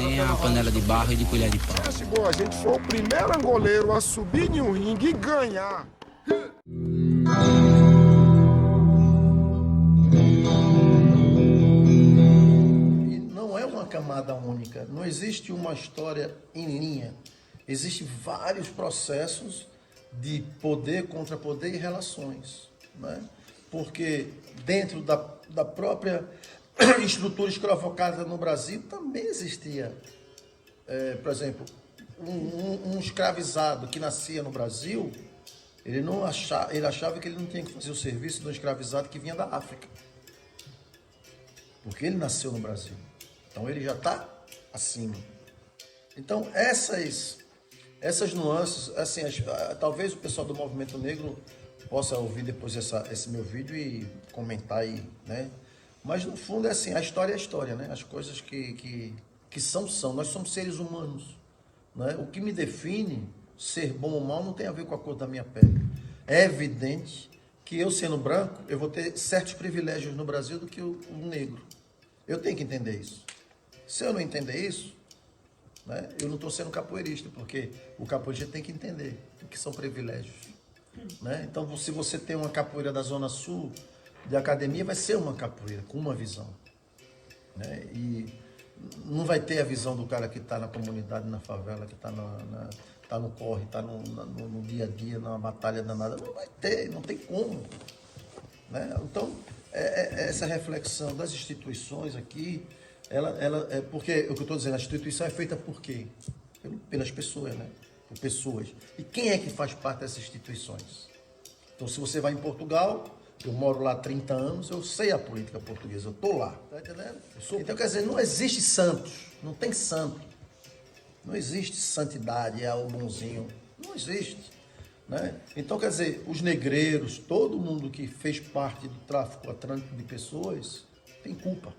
Nem a panela de barro e de colher de pau. Se a gente for o primeiro angoleiro a subir em um ringue e ganhar. E não é uma camada única, não existe uma história em linha. Existem vários processos de poder, contra poder e relações, né? Porque dentro da própria estrutura escravocrata no Brasil também existia, por exemplo, um escravizado que nascia no Brasil, ele achava que ele não tinha que fazer o serviço de um escravizado que vinha da África, porque ele nasceu no Brasil, então ele já está acima. Então essas nuances, assim, talvez o pessoal do movimento negro possa ouvir depois esse meu vídeo e comentar aí, né? Mas no fundo é assim, a história é a história, né? As coisas que são. Nós somos seres humanos, né? O que me define, ser bom ou mal, não tem a ver com a cor da minha pele. É evidente que eu, sendo branco, eu vou ter certos privilégios no Brasil do que o negro. Eu tenho que entender isso. Se eu não entender isso, né, eu não estou sendo capoeirista, porque o capoeirista tem que entender o que são privilégios, né? Então, se você tem uma capoeira da Zona Sul de academia, vai ser uma capoeira com uma visão, né? E não vai ter a visão do cara que está na comunidade, na favela, que está tá no corre, está no dia a dia, na batalha danada. Não vai ter, não tem como, né? Então, essa reflexão das instituições aqui, porque o que eu estou dizendo, a instituição é feita por quê? Pelas pessoas, né? Por pessoas. E quem é que faz parte dessas instituições? Então, se você vai em Portugal, eu moro lá há 30 anos, eu sei a política portuguesa, eu estou lá, tá entendendo? Então, quer dizer, não existe santos, não tem santo. Não existe santidade, o bonzinho, não existe, né? Então, quer dizer, os negreiros, todo mundo que fez parte do tráfico atlântico de pessoas, tem culpa.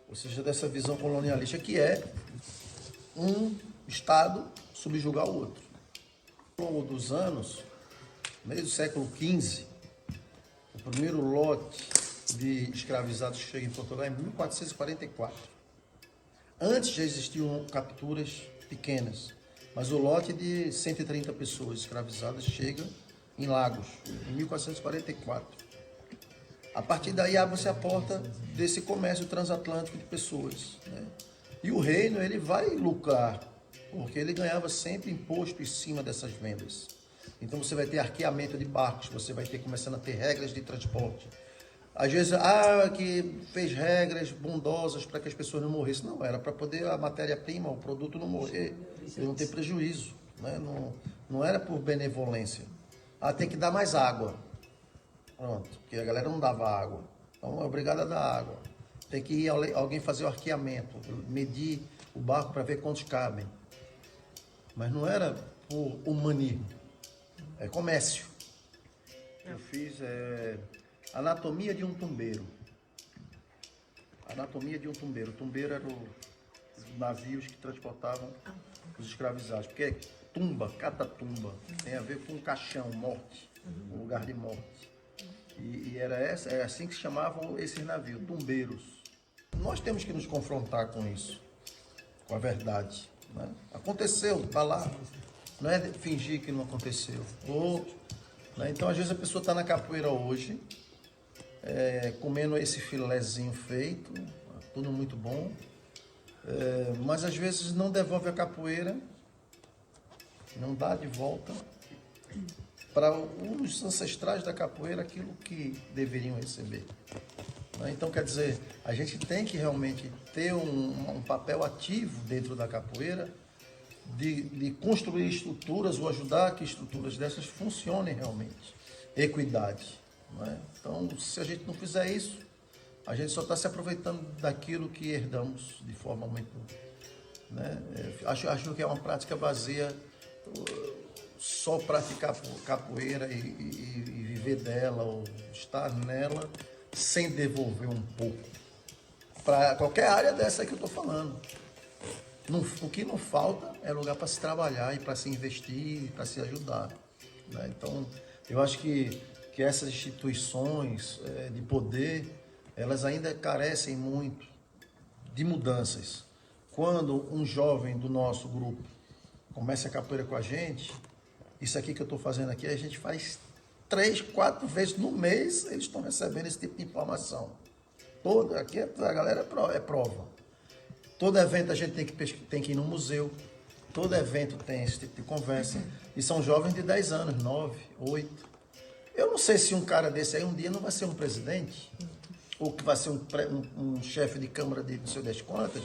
Ou seja, dessa visão colonialista que é um Estado subjugar o outro. Ao longo dos anos, desde o século XV, o primeiro lote de escravizados que chega em Portugal é em 1444. Antes já existiam capturas pequenas, mas o lote de 130 pessoas escravizadas chega em Lagos, em 1444. A partir daí abre-se a porta desse comércio transatlântico de pessoas, né? E o reino, ele vai lucrar, porque ele ganhava sempre imposto em cima dessas vendas. Então você vai ter arqueamento de barcos, você vai ter começando a ter regras de transporte. Às vezes, que fez regras bondosas para que as pessoas não morressem. Não, era para poder a matéria-prima, o produto não morrer, ele não ter prejuízo, né? Não era por benevolência. Tem que dar mais água. Pronto, porque a galera não dava água. Então é obrigado a dar água. Tem que ir alguém fazer o arqueamento, medir o barco para ver quantos cabem. Mas não era por humanismo, é comércio. Eu fiz anatomia de um tumbeiro. Anatomia de um tumbeiro. O tumbeiro era os navios que transportavam os escravizados. Porque tumba, catatumba, tem a ver com caixão, morte, um lugar de morte. E é assim que se chamavam esses navios, tumbeiros. Nós temos que nos confrontar com isso, com a verdade, né? Aconteceu, está lá. Não é fingir que não aconteceu. Né? Então, às vezes, a pessoa está na capoeira hoje, comendo esse filezinho feito, tudo muito bom, mas às vezes não devolve a capoeira, não dá de volta para os ancestrais da capoeira aquilo que deveriam receber. Então, quer dizer, a gente tem que realmente ter um papel ativo dentro da capoeira de construir estruturas ou ajudar que estruturas dessas funcionem realmente. Equidade. Então, se a gente não fizer isso, a gente só está se aproveitando daquilo que herdamos de forma muito... né? Acho que é uma prática vazia só praticar capoeira e viver dela ou estar nela sem devolver um pouco para qualquer área dessa que eu estou falando. O que não falta é lugar para se trabalhar e para se investir e para se ajudar, né? Então, eu acho que essas instituições de poder, elas ainda carecem muito de mudanças. quando um jovem do nosso grupo começa a capoeira com a gente, isso aqui que eu estou fazendo aqui, a gente faz 3, 4 vezes no mês, eles estão recebendo esse tipo de informação. Aqui a galera é prova. Todo evento a gente tem que ir no museu, todo evento tem esse tipo de conversa, e são jovens de 10 anos, 9, 8. Eu não sei se um cara desse aí um dia não vai ser um presidente, ou que vai ser um chefe de câmara de não sei das quantas,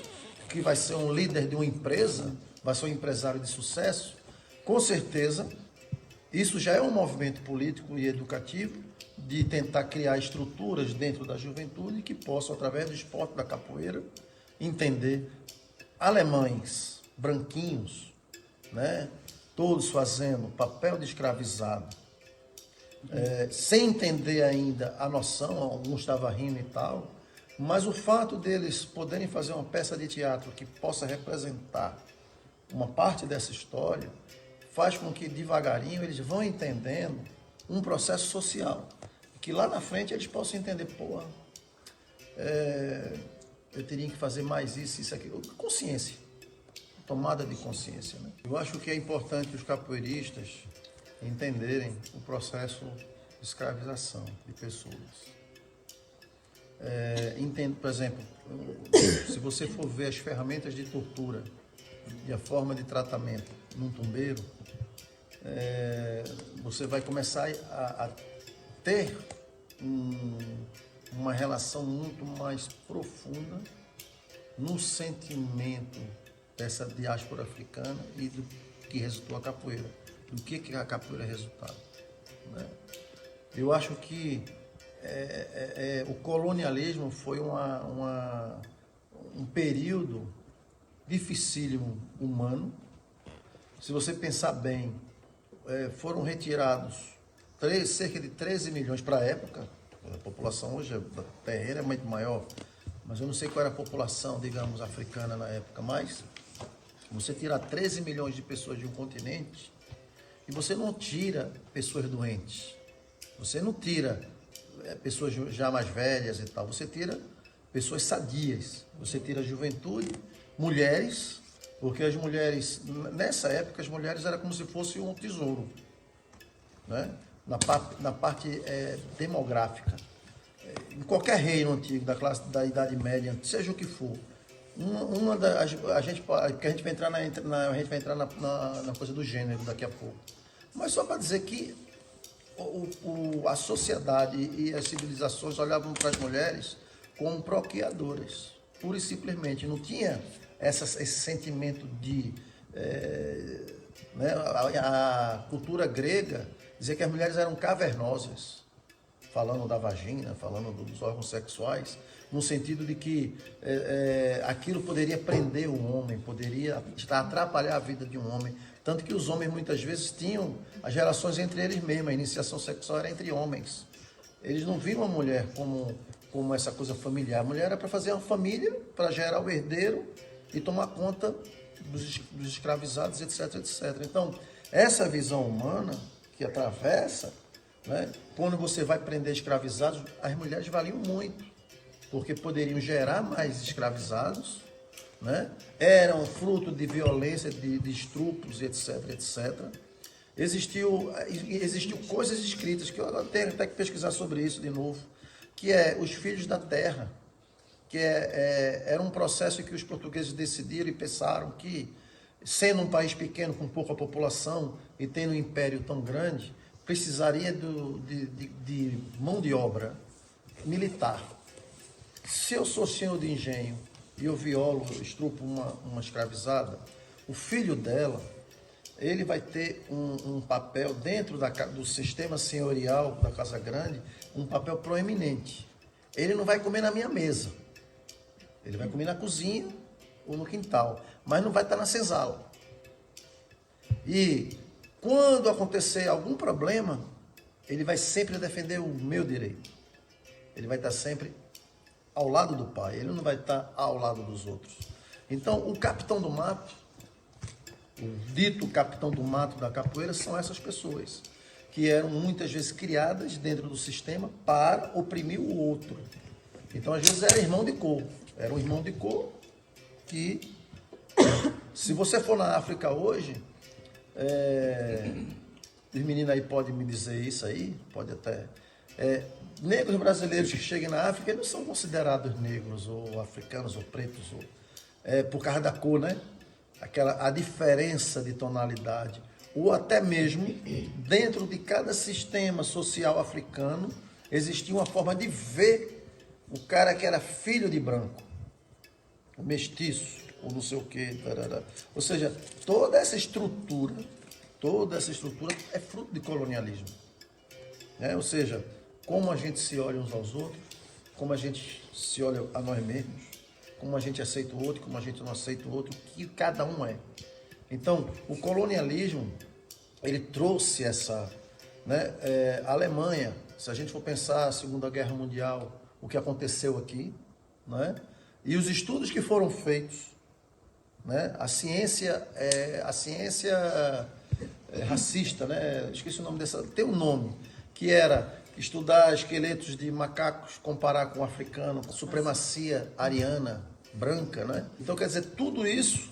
que vai ser um líder de uma empresa, vai ser um empresário de sucesso. Com certeza, isso já é um movimento político e educativo de tentar criar estruturas dentro da juventude que possam, através do esporte da capoeira, entender alemães, branquinhos, né, todos fazendo papel de escravizado, sem entender ainda a noção, alguns estavam rindo e tal, mas o fato deles poderem fazer uma peça de teatro que possa representar uma parte dessa história, faz com que devagarinho eles vão entendendo um processo social, que lá na frente eles possam entender, eu teria que fazer mais isso, aquilo. Consciência, tomada de consciência, né? Eu acho que é importante os capoeiristas entenderem o processo de escravização de pessoas. Por exemplo, se você for ver as ferramentas de tortura e a forma de tratamento num tumbeiro, você vai começar a ter uma relação muito mais profunda no sentimento dessa diáspora africana e do que resultou a capoeira. Do que a capoeira é resultado, né? Eu acho que o colonialismo foi um período dificílimo humano. Se você pensar bem, foram retirados cerca de 13 milhões para a época. A população hoje terrena é muito maior, mas eu não sei qual era a população, digamos, africana na época, mas você tirar 13 milhões de pessoas de um continente, e você não tira pessoas doentes, você não tira pessoas já mais velhas e tal, você tira pessoas sadias, você tira a juventude, mulheres, porque as mulheres, nessa época, as mulheres eram como se fosse um tesouro, né? Na parte demográfica. Em qualquer reino antigo, da Idade Média, seja o que for, a gente vai entrar na coisa do gênero daqui a pouco. Mas só para dizer que a sociedade e as civilizações olhavam para as mulheres como procriadoras, pura e simplesmente. Não tinha esse sentimento de... a cultura grega dizia que as mulheres eram cavernosas, falando da vagina, falando dos órgãos sexuais, no sentido de que aquilo poderia prender o homem, poderia atrapalhar a vida de um homem. Tanto que os homens muitas vezes tinham as relações entre eles mesmos, a iniciação sexual era entre homens. Eles não viam a mulher como essa coisa familiar. A mulher era para fazer uma família, para gerar o herdeiro e tomar conta dos escravizados, etc, etc. Então, essa visão humana que atravessa, né, quando você vai prender escravizados, as mulheres valiam muito, porque poderiam gerar mais escravizados, né? Eram fruto de violência, de estupros, etc, etc. Existiu coisas escritas, que eu tenho até que pesquisar sobre isso de novo, que é os filhos da terra, que era um processo em que os portugueses decidiram e pensaram que, sendo um país pequeno com pouca população e tendo um império tão grande, precisaria de mão de obra militar. Se eu sou senhor de engenho e eu violo, estrupo uma escravizada, o filho dela, ele vai ter um papel dentro do sistema senhorial da Casa Grande, um papel proeminente. Ele não vai comer na minha mesa, ele vai comer na cozinha ou no quintal, mas não vai estar na senzala. E quando acontecer algum problema, ele vai sempre defender o meu direito. Ele vai estar sempre ao lado do pai, ele não vai estar ao lado dos outros. Então, o capitão do mato, o dito capitão do mato da capoeira, são essas pessoas, que eram muitas vezes criadas dentro do sistema para oprimir o outro. Então, às vezes, era irmão de cor. Era um irmão de cor que Se você for na África hoje, os meninos aí podem me dizer isso aí, pode até... negros brasileiros que chegam na África eles não são considerados negros, ou africanos, ou pretos, ou, por causa da cor, né? A diferença de tonalidade. Ou até mesmo, dentro de cada sistema social africano, existia uma forma de ver o cara que era filho de branco, o mestiço, ou não sei o quê. Tarará. Ou seja, toda essa estrutura é fruto de colonialismo. Ou seja, como a gente se olha uns aos outros, como a gente se olha a nós mesmos, como a gente aceita o outro, como a gente não aceita o outro, o que cada um é. Então, o colonialismo, ele trouxe essa... Né, a Alemanha, se a gente for pensar a Segunda Guerra Mundial, o que aconteceu aqui, né, e os estudos que foram feitos, né, a ciência racista, né, esqueci o nome dessa, tem um nome, que era estudar esqueletos de macacos, comparar com o africano, a supremacia ariana, branca, né? Então, quer dizer, tudo isso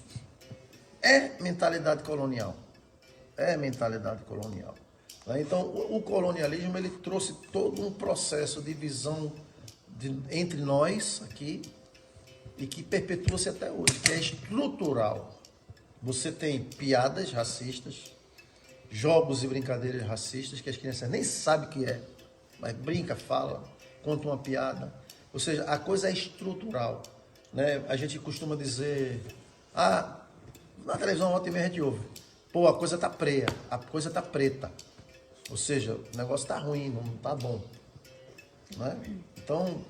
é mentalidade colonial. É mentalidade colonial. Né? Então, o colonialismo, ele trouxe todo um processo de visão entre nós aqui e que perpetua-se até hoje, que é estrutural. Você tem piadas racistas, jogos e brincadeiras racistas que as crianças nem sabem o que é, mas brinca, fala, conta uma piada. Ou seja, a coisa é estrutural. Né? A gente costuma dizer, na televisão ontem mesmo a gente ouve, pô, a coisa tá preia, a coisa tá preta. Ou seja, o negócio tá ruim, não tá bom. Né? Então,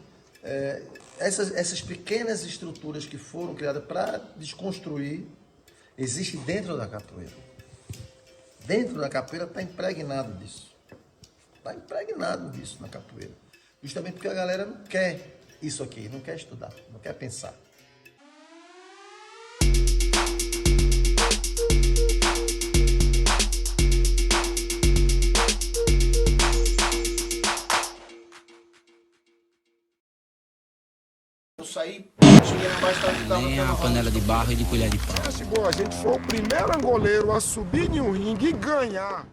essas pequenas estruturas que foram criadas para desconstruir, existem dentro da capoeira. Dentro da capoeira está impregnado disso. Está impregnado disso na capoeira. Justamente porque a galera não quer isso aqui, não quer estudar, não quer pensar. Eu saí, cheguei na base, tava Nem a panela de barro e de colher de pau. Chegou, a gente foi o primeiro angoleiro a subir em um ringue e ganhar.